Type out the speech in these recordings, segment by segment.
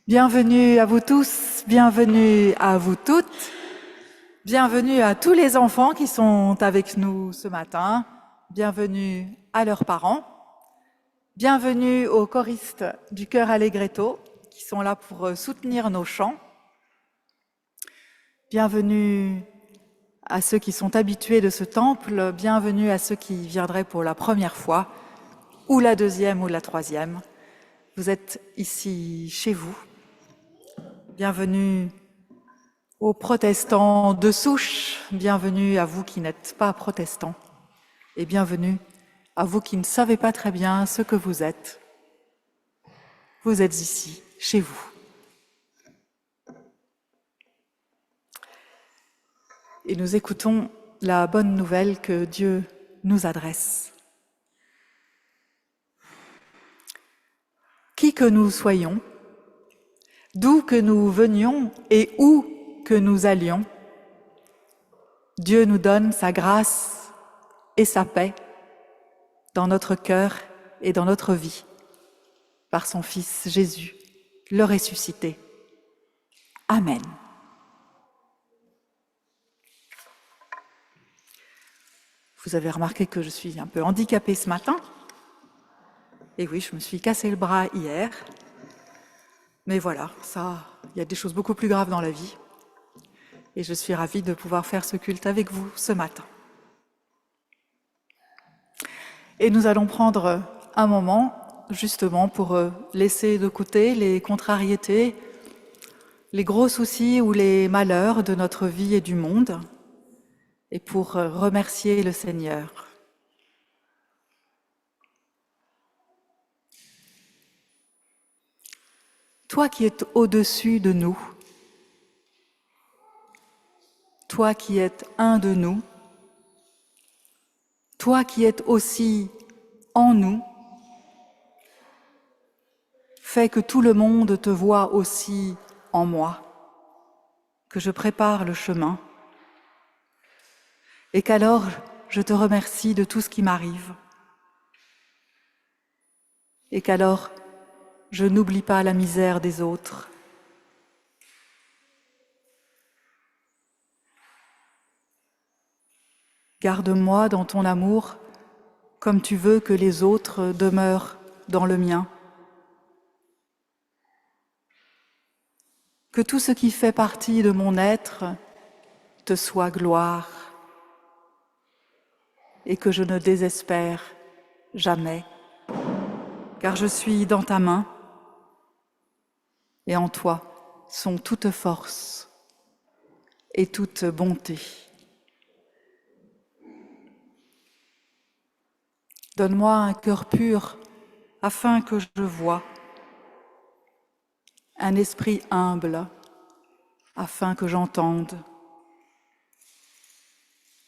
Bienvenue à vous tous, bienvenue à vous toutes, bienvenue à tous les enfants qui sont avec nous ce matin, bienvenue à leurs parents, bienvenue aux choristes du chœur Allegretto qui sont là pour soutenir nos chants, bienvenue à ceux qui sont habitués de ce temple, bienvenue à ceux qui viendraient pour la première fois, ou la deuxième ou la troisième. Vous êtes ici chez vous. Bienvenue aux protestants de souche, bienvenue à vous qui n'êtes pas protestants, et bienvenue à vous qui ne savez pas très bien ce que vous êtes. Vous êtes ici, chez vous. Et nous écoutons la bonne nouvelle que Dieu nous adresse. Qui que nous soyons, d'où que nous venions et où que nous allions, Dieu nous donne sa grâce et sa paix dans notre cœur et dans notre vie, par son Fils Jésus, le ressuscité. Amen. Vous avez remarqué que je suis un peu handicapée ce matin. Et oui, je me suis cassé le bras hier. Mais voilà, ça, il y a des choses beaucoup plus graves dans la vie. Et je suis ravie de pouvoir faire ce culte avec vous ce matin. Et nous allons prendre un moment, justement, pour laisser de côté les contrariétés, les gros soucis ou les malheurs de notre vie et du monde, et pour remercier le Seigneur. Toi qui es au-dessus de nous, toi qui es un de nous, toi qui es aussi en nous, fais que tout le monde te voie aussi en moi, que je prépare le chemin, et qu'alors je te remercie de tout ce qui m'arrive, et qu'alors je n'oublie pas la misère des autres. Garde-moi dans ton amour, comme tu veux que les autres demeurent dans le mien. Que tout ce qui fait partie de mon être te soit gloire, et que je ne désespère jamais, car je suis dans ta main, et en toi sont toute force et toute bonté. Donne-moi un cœur pur afin que je voie, un esprit humble afin que j'entende.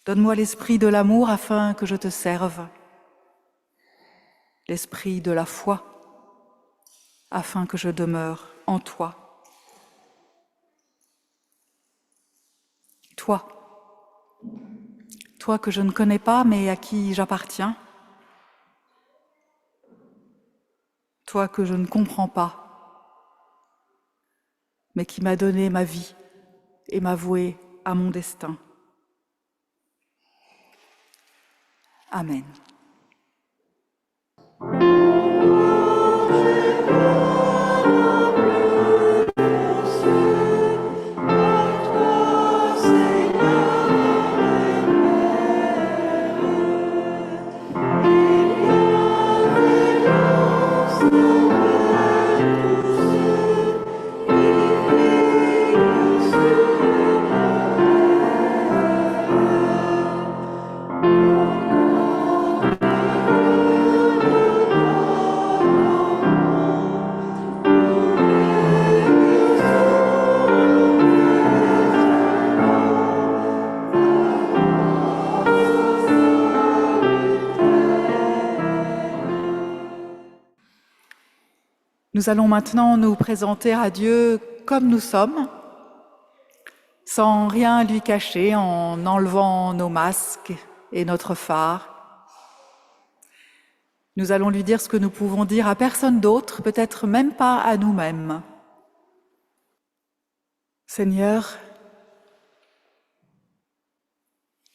Donne-moi l'esprit de l'amour afin que je te serve, l'esprit de la foi afin que je demeure en toi. Toi que je ne connais pas mais à qui j'appartiens, toi que je ne comprends pas, mais qui m'a donné ma vie et m'a voué à mon destin. Amen. Nous allons maintenant nous présenter à Dieu comme nous sommes, sans rien lui cacher, en enlevant nos masques et notre phare. Nous allons lui dire ce que nous pouvons dire à personne d'autre, peut-être même pas à nous-mêmes. Seigneur,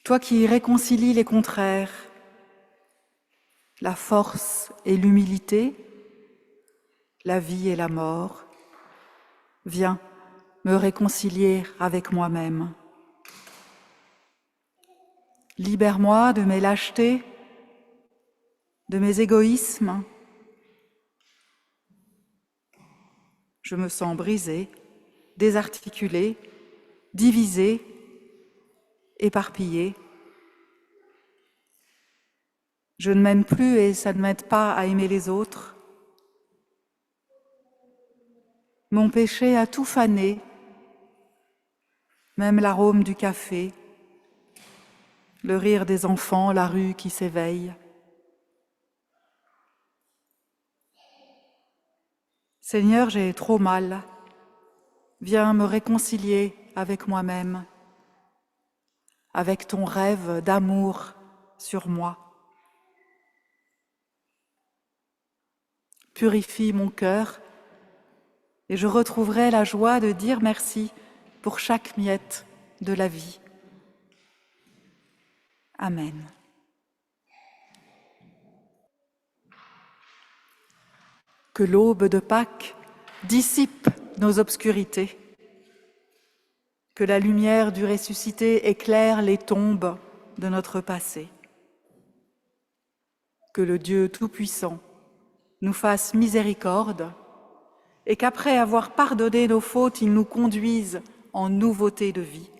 toi qui réconcilies les contraires, la force et l'humilité, la vie et la mort, viens me réconcilier avec moi-même. Libère-moi de mes lâchetés, de mes égoïsmes. Je me sens brisée, désarticulée, divisée, éparpillée. Je ne m'aime plus et ça ne m'aide pas à aimer les autres. Mon péché a tout fané, même l'arôme du café, le rire des enfants, la rue qui s'éveille. Seigneur, j'ai trop mal. Viens me réconcilier avec moi-même, avec ton rêve d'amour sur moi. Purifie mon cœur et je retrouverai la joie de dire merci pour chaque miette de la vie. Amen. Que l'aube de Pâques dissipe nos obscurités, que la lumière du ressuscité éclaire les tombes de notre passé, que le Dieu Tout-Puissant nous fasse miséricorde et qu'après avoir pardonné nos fautes, il nous conduise en nouveauté de vie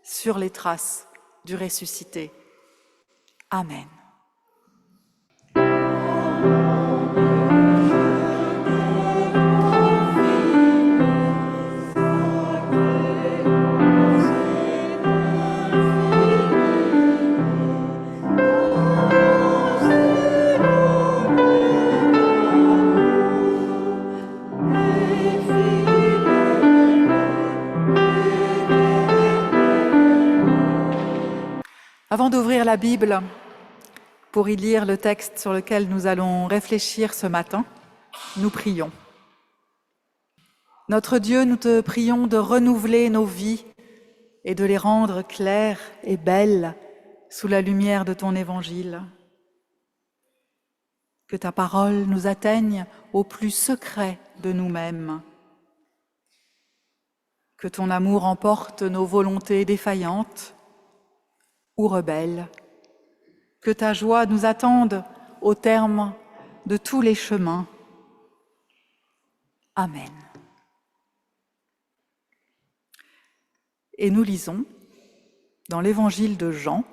sur les traces du ressuscité. Amen. Avant d'ouvrir la Bible pour y lire le texte sur lequel nous allons réfléchir ce matin, nous prions. Notre Dieu, nous te prions de renouveler nos vies et de les rendre claires et belles sous la lumière de ton évangile. Que ta parole nous atteigne au plus secret de nous-mêmes. Que ton amour emporte nos volontés défaillantes ou rebelles. Que ta joie nous attende au terme de tous les chemins. Amen. Et nous lisons dans l'évangile de Jean,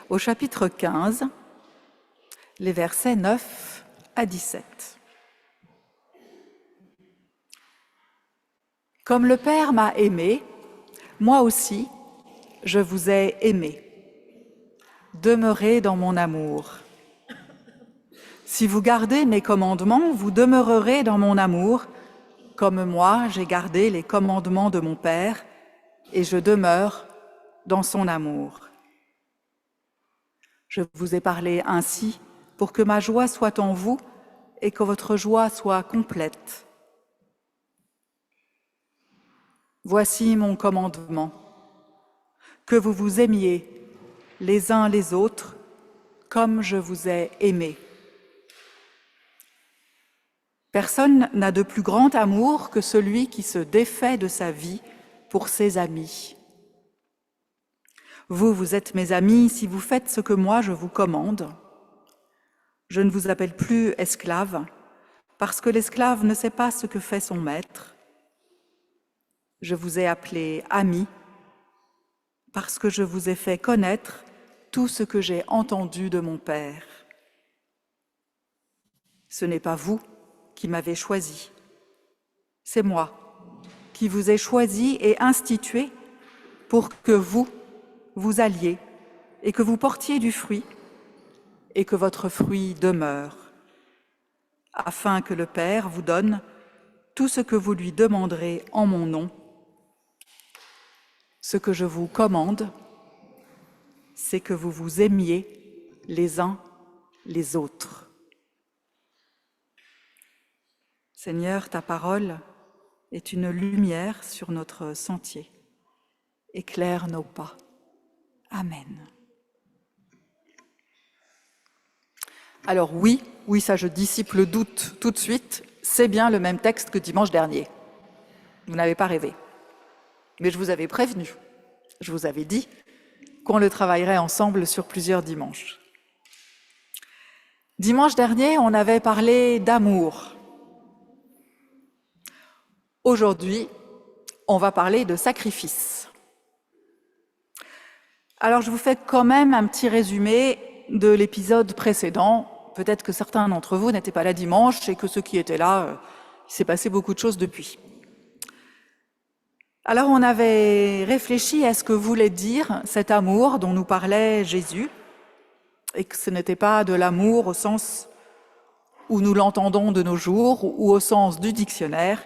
au chapitre 15, les versets 9 à 17. Comme le Père m'a aimé, moi aussi, je vous ai aimé. Demeurez dans mon amour. Si vous gardez mes commandements, vous demeurerez dans mon amour, comme moi j'ai gardé les commandements de mon Père, et je demeure dans son amour. Je vous ai parlé ainsi pour que ma joie soit en vous et que votre joie soit complète. Voici mon commandement, que vous vous aimiez les uns les autres comme je vous ai aimés. Personne n'a de plus grand amour que celui qui se défait de sa vie pour ses amis. Vous, vous êtes mes amis si vous faites ce que moi je vous commande. Je ne vous appelle plus esclave, parce que l'esclave ne sait pas ce que fait son maître. Je vous ai appelé amis, parce que je vous ai fait connaître tout ce que j'ai entendu de mon Père. Ce n'est pas vous qui m'avez choisi, c'est moi qui vous ai choisi et institué pour que vous alliez et que vous portiez du fruit et que votre fruit demeure, afin que le Père vous donne tout ce que vous lui demanderez en mon nom. Ce que je vous commande, c'est que vous vous aimiez les uns les autres. Seigneur, ta parole est une lumière sur notre sentier. Éclaire nos pas. Amen. Alors oui, ça je dissipe le doute tout de suite, c'est bien le même texte que dimanche dernier. Vous n'avez pas rêvé. Mais je vous avais prévenu, je vous avais dit qu'on le travaillerait ensemble sur plusieurs dimanches. Dimanche dernier, on avait parlé d'amour. Aujourd'hui, on va parler de sacrifice. Alors je vous fais quand même un petit résumé de l'épisode précédent. Peut-être que certains d'entre vous n'étaient pas là dimanche et que ceux qui étaient là, il s'est passé beaucoup de choses depuis. Alors on avait réfléchi à ce que voulait dire cet amour dont nous parlait Jésus, et que ce n'était pas de l'amour au sens où nous l'entendons de nos jours ou au sens du dictionnaire.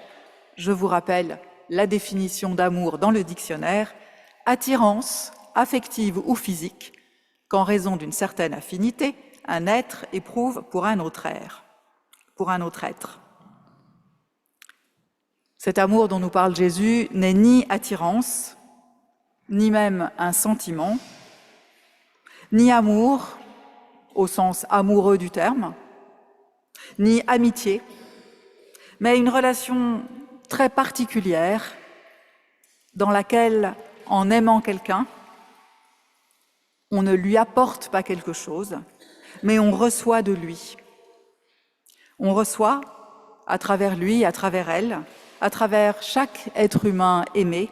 Je vous rappelle la définition d'amour dans le dictionnaire: attirance affective ou physique, qu'en raison d'une certaine affinité, un être éprouve pour un autre être. Cet amour dont nous parle Jésus n'est ni attirance, ni même un sentiment, ni amour au sens amoureux du terme, ni amitié, mais une relation très particulière dans laquelle, en aimant quelqu'un, on ne lui apporte pas quelque chose, mais on reçoit de lui. On reçoit, à travers lui, à travers elle, à travers chaque être humain aimé,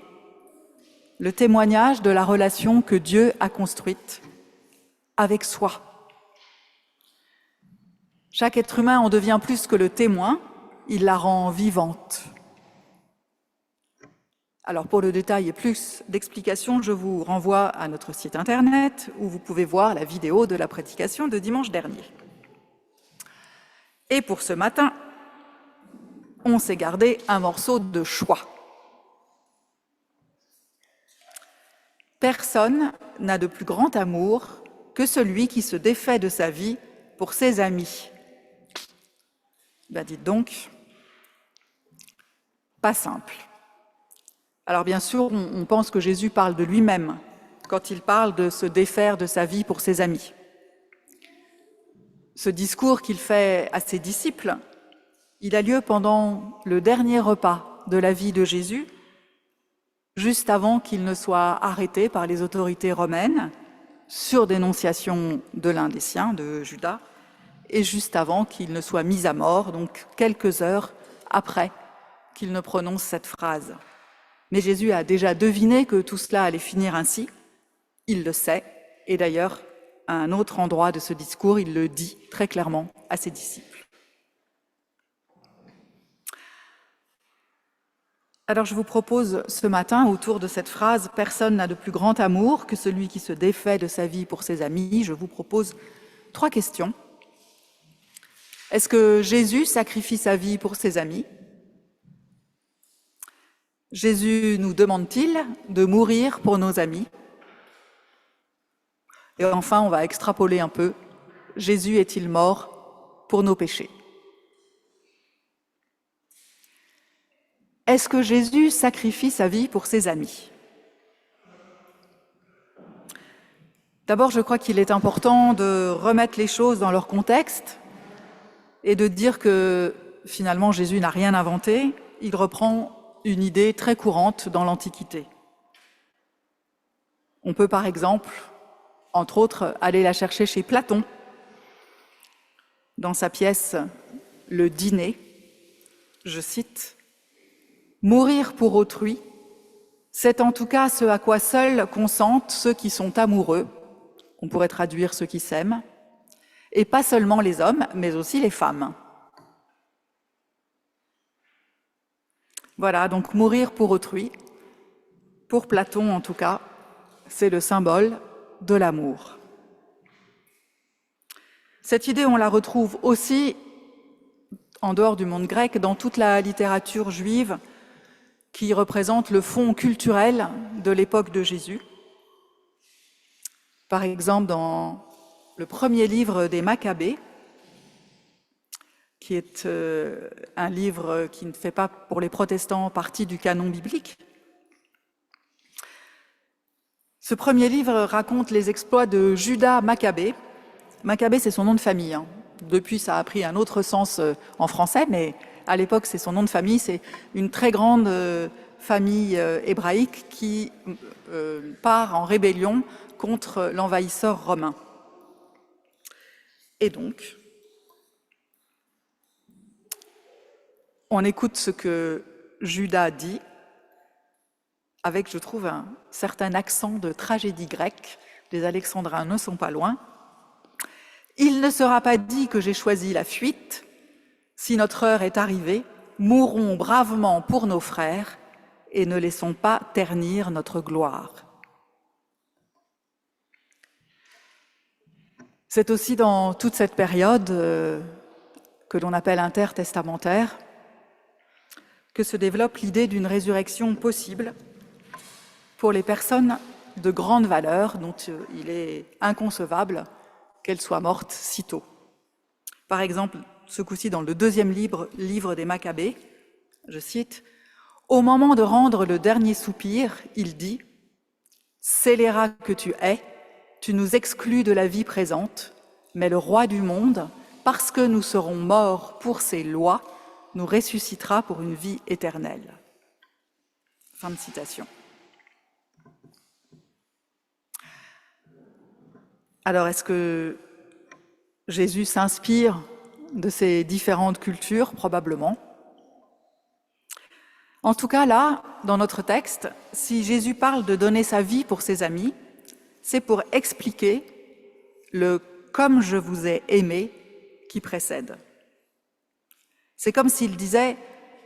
le témoignage de la relation que Dieu a construite avec soi. Chaque être humain en devient plus que le témoin, il la rend vivante. Alors pour le détail et plus d'explications, je vous renvoie à notre site internet où vous pouvez voir la vidéo de la prédication de dimanche dernier. Et pour ce matin, on s'est gardé un morceau de choix. Personne n'a de plus grand amour que celui qui se défait de sa vie pour ses amis. Ben dites donc, pas simple. Alors bien sûr, on pense que Jésus parle de lui-même quand il parle de se défaire de sa vie pour ses amis. Ce discours qu'il fait à ses disciples, il a lieu pendant le dernier repas de la vie de Jésus, juste avant qu'il ne soit arrêté par les autorités romaines, sur dénonciation de l'un des siens, de Judas, et juste avant qu'il ne soit mis à mort, donc quelques heures après qu'il ne prononce cette phrase. Mais Jésus a déjà deviné que tout cela allait finir ainsi, il le sait, et d'ailleurs, à un autre endroit de ce discours, il le dit très clairement à ses disciples. Alors je vous propose ce matin, autour de cette phrase « Personne n'a de plus grand amour que celui qui se défait de sa vie pour ses amis », je vous propose 3 questions. Est-ce que Jésus sacrifie sa vie pour ses amis ? Jésus nous demande-t-il de mourir pour nos amis ? Et enfin, on va extrapoler un peu. Jésus est-il mort pour nos péchés ? Est-ce que Jésus sacrifie sa vie pour ses amis ? D'abord, je crois qu'il est important de remettre les choses dans leur contexte et de dire que finalement Jésus n'a rien inventé, il reprend une idée très courante dans l'Antiquité. On peut par exemple, entre autres, aller la chercher chez Platon, dans sa pièce « Le dîner », je cite, « Mourir pour autrui, c'est en tout cas ce à quoi seuls consentent ceux qui sont amoureux », on pourrait traduire ceux qui s'aiment, et pas seulement les hommes, mais aussi les femmes. Voilà, donc mourir pour autrui, pour Platon en tout cas, c'est le symbole de l'amour. Cette idée, on la retrouve aussi, en dehors du monde grec, dans toute la littérature juive qui représente le fond culturel de l'époque de Jésus. Par exemple, dans le premier livre des Maccabées, qui est un livre qui ne fait pas pour les protestants partie du canon biblique. Ce premier livre raconte les exploits de Judas Maccabée. Maccabée, c'est son nom de famille. Hein. Depuis, ça a pris un autre sens en français, mais à l'époque, c'est son nom de famille. C'est une très grande famille hébraïque qui part en rébellion contre l'envahisseur romain. Et donc, on écoute ce que Judas dit, avec, je trouve, un certain accent de tragédie grecque. Les Alexandrins ne sont pas loin. « Il ne sera pas dit que j'ai choisi la fuite. Si notre heure est arrivée, mourons bravement pour nos frères et ne laissons pas ternir notre gloire. » C'est aussi dans toute cette période que l'on appelle intertestamentaire que se développe l'idée d'une résurrection possible pour les personnes de grande valeur dont il est inconcevable qu'elles soient mortes si tôt. Par exemple, ce coup-ci dans le deuxième livre des Maccabées, je cite, « Au moment de rendre le dernier soupir, il dit « Scélérat que tu es, tu nous exclus de la vie présente, mais le roi du monde, parce que nous serons morts pour ses lois, nous ressuscitera pour une vie éternelle. » Fin de citation. Alors, est-ce que Jésus s'inspire de ces différentes cultures? Probablement. En tout cas, là, dans notre texte, si Jésus parle de donner sa vie pour ses amis, c'est pour expliquer le « comme je vous ai aimé » qui précède. C'est comme s'il disait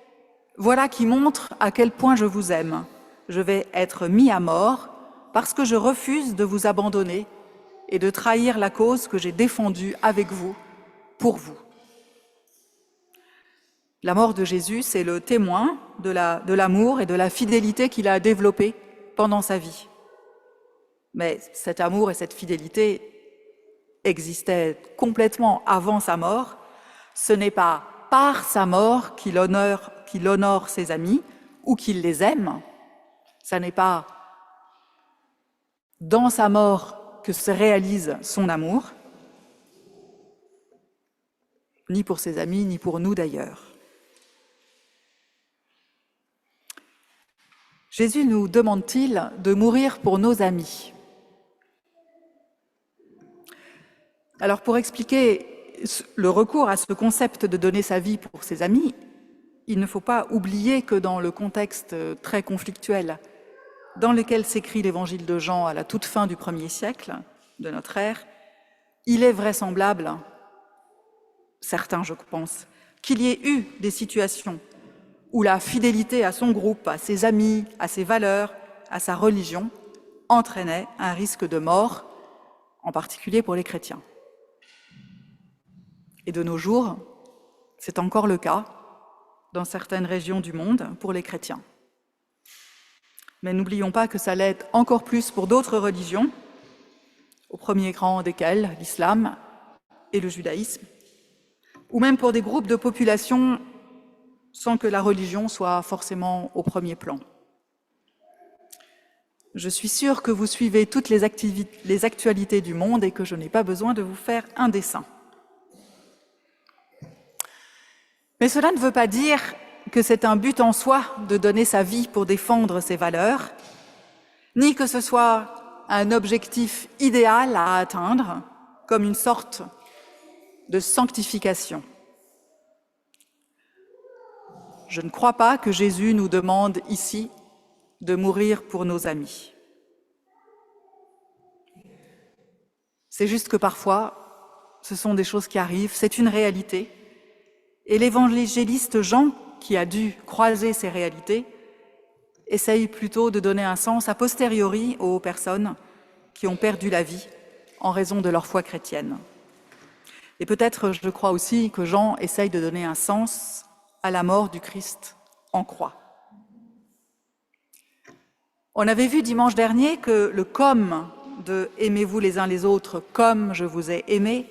« Voilà qui montre à quel point je vous aime. Je vais être mis à mort parce que je refuse de vous abandonner et de trahir la cause que j'ai défendue avec vous, pour vous. » La mort de Jésus, c'est le témoin de l'amour et de la fidélité qu'il a développé pendant sa vie. Mais cet amour et cette fidélité existaient complètement avant sa mort. Ce n'est pas par sa mort qu'il honore ses amis ou qu'il les aime. Ce n'est pas dans sa mort que se réalise son amour, ni pour ses amis, ni pour nous d'ailleurs. Jésus nous demande-t-il de mourir pour nos amis? Alors pour expliquer le recours à ce concept de donner sa vie pour ses amis, il ne faut pas oublier que dans le contexte très conflictuel dans lequel s'écrit l'évangile de Jean à la toute fin du 1er siècle de notre ère, il est vraisemblable, certains je pense, qu'il y ait eu des situations où la fidélité à son groupe, à ses amis, à ses valeurs, à sa religion, entraînait un risque de mort, en particulier pour les chrétiens. Et de nos jours, c'est encore le cas dans certaines régions du monde pour les chrétiens. Mais n'oublions pas que ça l'est encore plus pour d'autres religions, au premier rang desquelles l'islam et le judaïsme, ou même pour des groupes de population sans que la religion soit forcément au premier plan. Je suis sûre que vous suivez toutes les actualités du monde et que je n'ai pas besoin de vous faire un dessin. Mais cela ne veut pas dire que c'est un but en soi de donner sa vie pour défendre ses valeurs, ni que ce soit un objectif idéal à atteindre, comme une sorte de sanctification. Je ne crois pas que Jésus nous demande ici de mourir pour nos amis. C'est juste que parfois, ce sont des choses qui arrivent, c'est une réalité, et l'évangéliste Jean, qui a dû croiser ces réalités, essaye plutôt de donner un sens a posteriori aux personnes qui ont perdu la vie en raison de leur foi chrétienne. Et peut-être, je crois aussi que Jean essaye de donner un sens à la mort du Christ en croix. On avait vu dimanche dernier que le « comme » de « aimez-vous les uns les autres comme je vous ai aimé »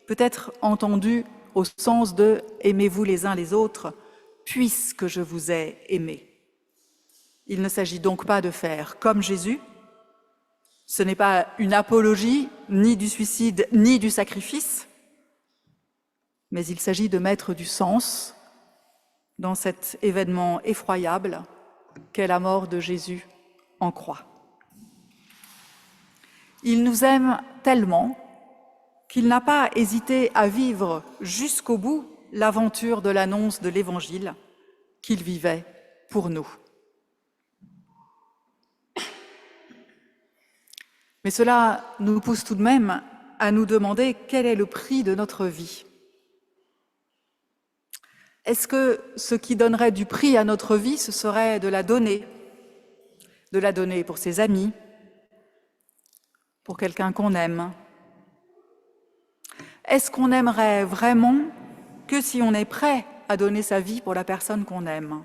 peut être entendu au sens de « aimez-vous les uns les autres, puisque je vous ai aimés ». Il ne s'agit donc pas de faire comme Jésus. Ce n'est pas une apologie ni du suicide ni du sacrifice, mais il s'agit de mettre du sens dans cet événement effroyable qu'est la mort de Jésus en croix. Il nous aime tellement qu'il n'a pas hésité à vivre jusqu'au bout l'aventure de l'annonce de l'Évangile qu'il vivait pour nous. Mais cela nous pousse tout de même à nous demander quel est le prix de notre vie. Est-ce que ce qui donnerait du prix à notre vie, ce serait de la donner pour ses amis, pour quelqu'un qu'on aime? Est-ce qu'on aimerait vraiment que si on est prêt à donner sa vie pour la personne qu'on aime?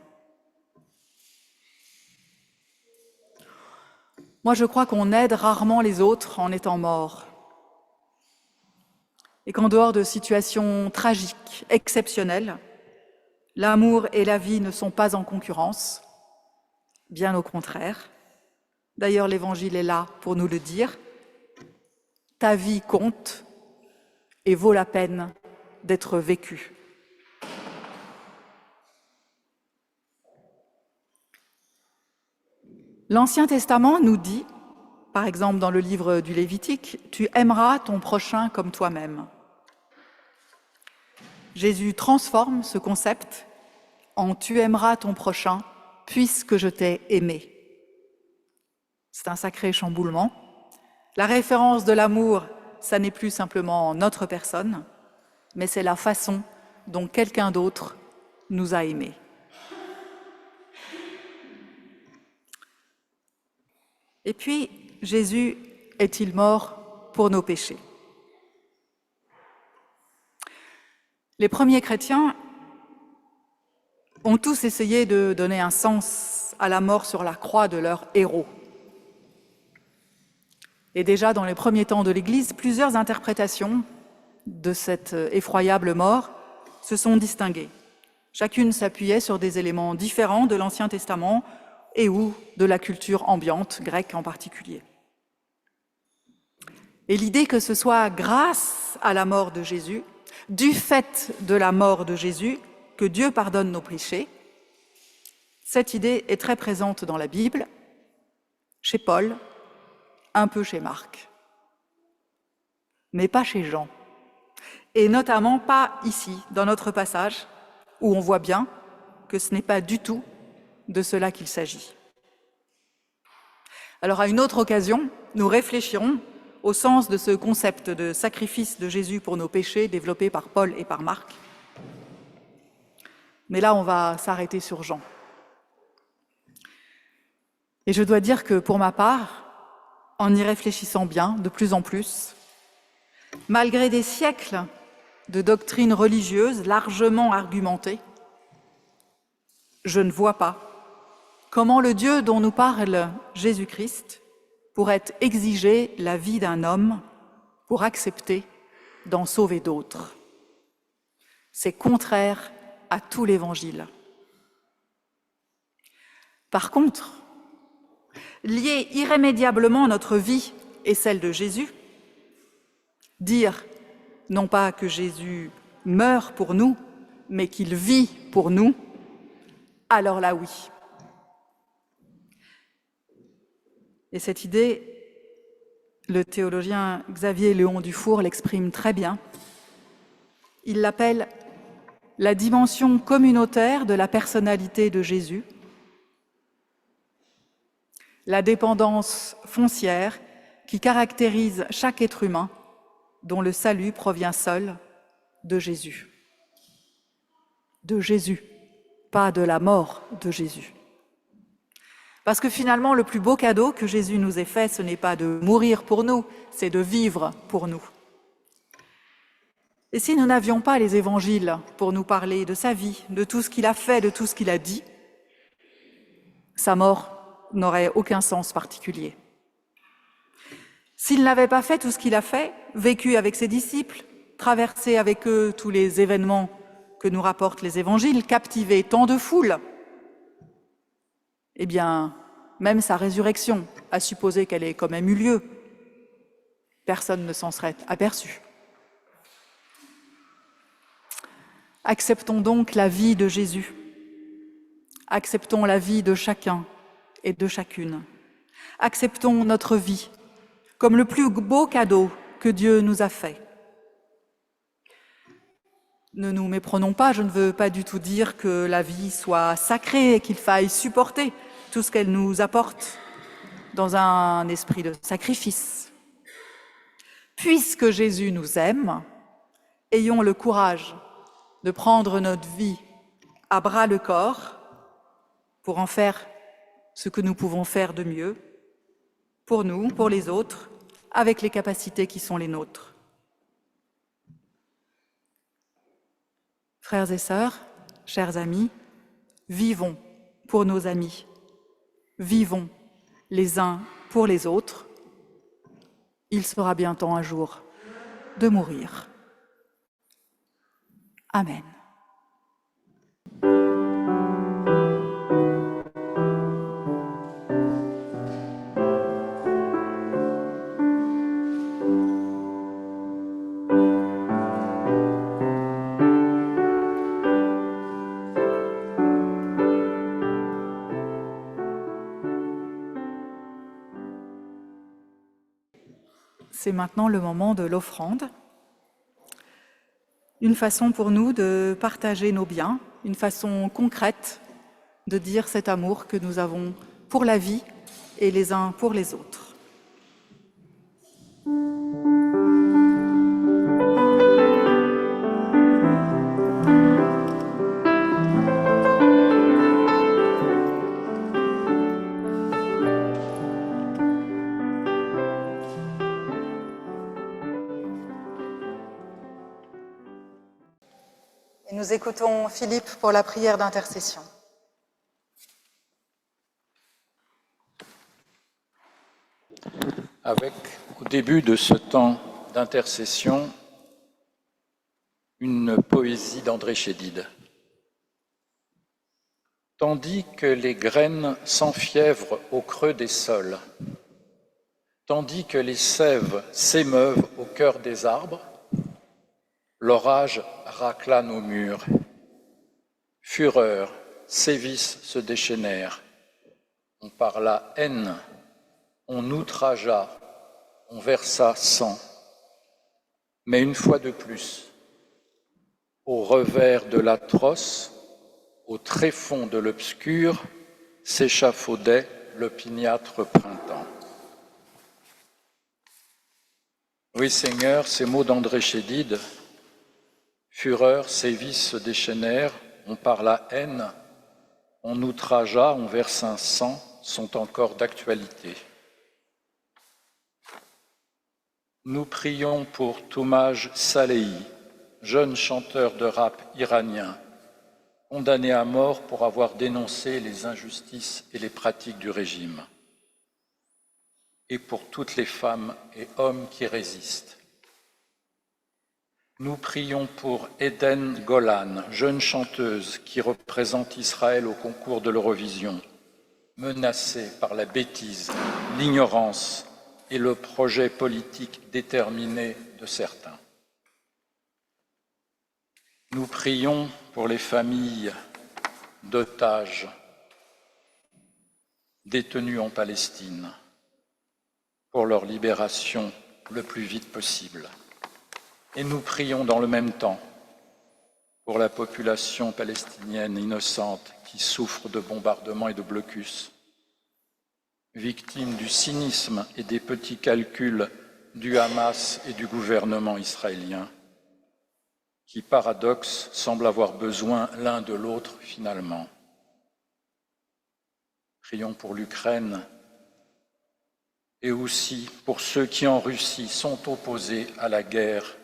Moi, je crois qu'on aide rarement les autres en étant mort. Et qu'en dehors de situations tragiques, exceptionnelles, l'amour et la vie ne sont pas en concurrence, bien au contraire. D'ailleurs, l'Évangile est là pour nous le dire. Ta vie compte et vaut la peine d'être vécue. L'Ancien Testament nous dit, par exemple dans le livre du Lévitique, « Tu aimeras ton prochain comme toi-même ». Jésus transforme ce concept en « Tu aimeras ton prochain puisque je t'ai aimé ». C'est un sacré chamboulement. La référence de l'amour, ça n'est plus simplement notre personne, mais c'est la façon dont quelqu'un d'autre nous a aimés. Et puis, Jésus est-il mort pour nos péchés? Les premiers chrétiens ont tous essayé de donner un sens à la mort sur la croix de leur héros. Et déjà, dans les premiers temps de l'Église, plusieurs interprétations de cette effroyable mort se sont distinguées. Chacune s'appuyait sur des éléments différents de l'Ancien Testament et ou de la culture ambiante, grecque en particulier. Et l'idée que ce soit grâce à la mort de Jésus, du fait de la mort de Jésus, que Dieu pardonne nos péchés, cette idée est très présente dans la Bible, chez Paul, un peu chez Marc, mais pas chez Jean, et notamment pas ici, dans notre passage, où on voit bien que ce n'est pas du tout de cela qu'il s'agit. Alors, à une autre occasion, nous réfléchirons au sens de ce concept de sacrifice de Jésus pour nos péchés développé par Paul et par Marc. Mais là, on va s'arrêter sur Jean. Et je dois dire que, pour ma part, en y réfléchissant bien, de plus en plus, malgré des siècles de doctrines religieuses largement argumentées, je ne vois pas comment le Dieu dont nous parle Jésus-Christ pourrait exiger la vie d'un homme pour accepter d'en sauver d'autres. C'est contraire à tout l'Évangile. Par contre, lier irrémédiablement notre vie et celle de Jésus, dire non pas que Jésus meurt pour nous, mais qu'il vit pour nous, alors là oui. Et cette idée, le théologien Xavier Léon Dufour l'exprime très bien. Il l'appelle la dimension communautaire de la personnalité de Jésus, la dépendance foncière qui caractérise chaque être humain dont le salut provient seul de Jésus. De Jésus, pas de la mort de Jésus. Parce que finalement, le plus beau cadeau que Jésus nous ait fait, ce n'est pas de mourir pour nous, c'est de vivre pour nous. Et si nous n'avions pas les évangiles pour nous parler de sa vie, de tout ce qu'il a fait, de tout ce qu'il a dit, sa mort n'aurait aucun sens particulier. S'il n'avait pas fait tout ce qu'il a fait, vécu avec ses disciples, traverser avec eux tous les événements que nous rapportent les évangiles, captiver tant de foules, eh bien, même sa résurrection, à supposer qu'elle ait quand même eu lieu, personne ne s'en serait aperçu. Acceptons donc la vie de Jésus. Acceptons la vie de chacun et de chacune. Acceptons notre vie comme le plus beau cadeau que Dieu nous a fait. Ne nous méprenons pas, je ne veux pas du tout dire que la vie soit sacrée et qu'il faille supporter tout ce qu'elle nous apporte dans un esprit de sacrifice. Puisque Jésus nous aime, ayons le courage de prendre notre vie à bras le corps pour en faire ce que nous pouvons faire de mieux, pour nous, pour les autres, avec les capacités qui sont les nôtres. Frères et sœurs, chers amis, vivons pour nos amis, vivons les uns pour les autres. Il sera bien temps un jour de mourir. Amen. C'est maintenant le moment de l'offrande. Une façon pour nous de partager nos biens, une façon concrète de dire cet amour que nous avons pour la vie et les uns pour les autres. Et nous écoutons Philippe pour la prière d'intercession. Avec, au début de ce temps d'intercession, une poésie d'André Chédid. Tandis que les graines s'enfièvrent au creux des sols, tandis que les sèves s'émeuvent au cœur des arbres, l'orage racla nos murs. Fureur, sévices se déchaînèrent. On parla haine, on outragea, on versa sang. Mais une fois de plus, au revers de l'atroce, au tréfonds de l'obscur, s'échafaudait l'opiniâtre printemps. Oui, Seigneur, ces mots d'André Chédid, fureur, sévices se déchaînèrent, on parla haine, on outragea, on versa un sang, sont encore d'actualité. Nous prions pour Toumaj Salehi, jeune chanteur de rap iranien, condamné à mort pour avoir dénoncé les injustices et les pratiques du régime, et pour toutes les femmes et hommes qui résistent. Nous prions pour Eden Golan, jeune chanteuse qui représente Israël au concours de l'Eurovision, menacée par la bêtise, l'ignorance et le projet politique déterminé de certains. Nous prions pour les familles d'otages détenus en Palestine, pour leur libération le plus vite possible. Et nous prions dans le même temps pour la population palestinienne innocente qui souffre de bombardements et de blocus, victime du cynisme et des petits calculs du Hamas et du gouvernement israélien, qui, paradoxe, semblent avoir besoin l'un de l'autre finalement. Prions pour l'Ukraine et aussi pour ceux qui en Russie sont opposés à la guerre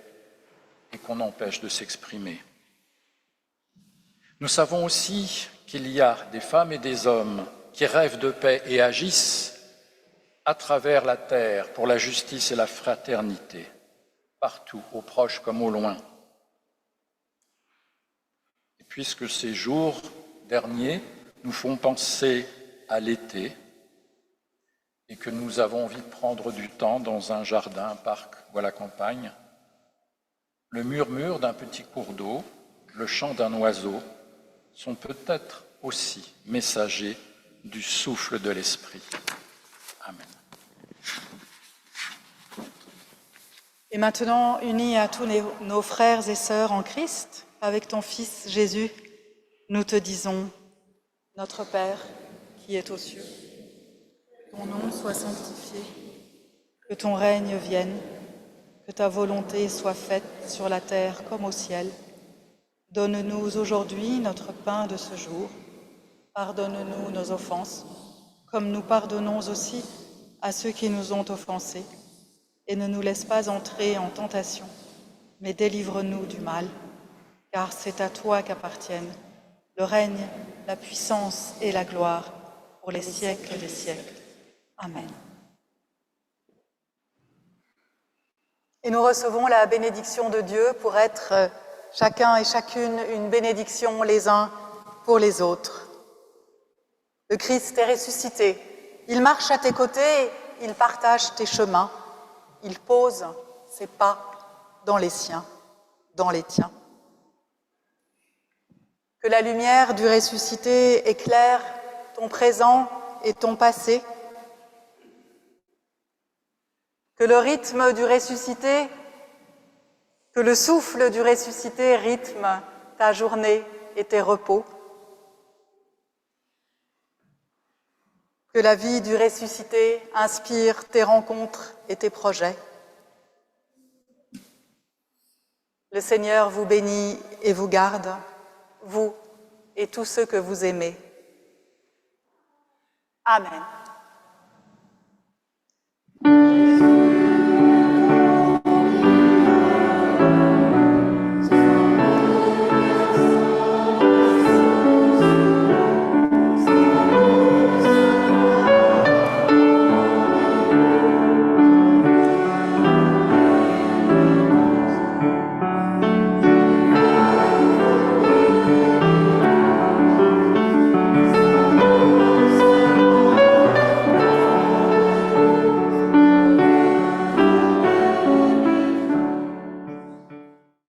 et qu'on empêche de s'exprimer. Nous savons aussi qu'il y a des femmes et des hommes qui rêvent de paix et agissent à travers la terre pour la justice et la fraternité. partout, au proche comme au loin. Et puisque ces jours derniers nous font penser à l'été et que nous avons envie de prendre du temps dans un jardin, un parc ou à la campagne, le murmure d'un petit cours d'eau, le chant d'un oiseau sont peut-être aussi messagers du souffle de l'Esprit. Amen. Et maintenant, unis à tous nos frères et sœurs en Christ, avec ton Fils Jésus, nous te disons, notre Père qui est aux cieux, que ton nom soit sanctifié, que ton règne vienne, que ta volonté soit faite sur la terre comme au ciel. Donne-nous aujourd'hui notre pain de ce jour. Pardonne-nous nos offenses, comme nous pardonnons aussi à ceux qui nous ont offensés. Et ne nous laisse pas entrer en tentation, mais délivre-nous du mal, car c'est à toi qu'appartiennent le règne, la puissance et la gloire pour les siècles des siècles. Amen. Et nous recevons la bénédiction de Dieu pour être chacun et chacune une bénédiction les uns pour les autres. Le Christ est ressuscité. Il marche à tes côtés, il partage tes chemins. Il pose ses pas dans les siens, dans les tiens. Que la lumière du ressuscité éclaire ton présent et ton passé. Que le rythme du ressuscité, que le souffle du ressuscité rythme ta journée et tes repos. Que la vie du ressuscité inspire tes rencontres et tes projets. Le Seigneur vous bénit et vous garde, vous et tous ceux que vous aimez. Amen.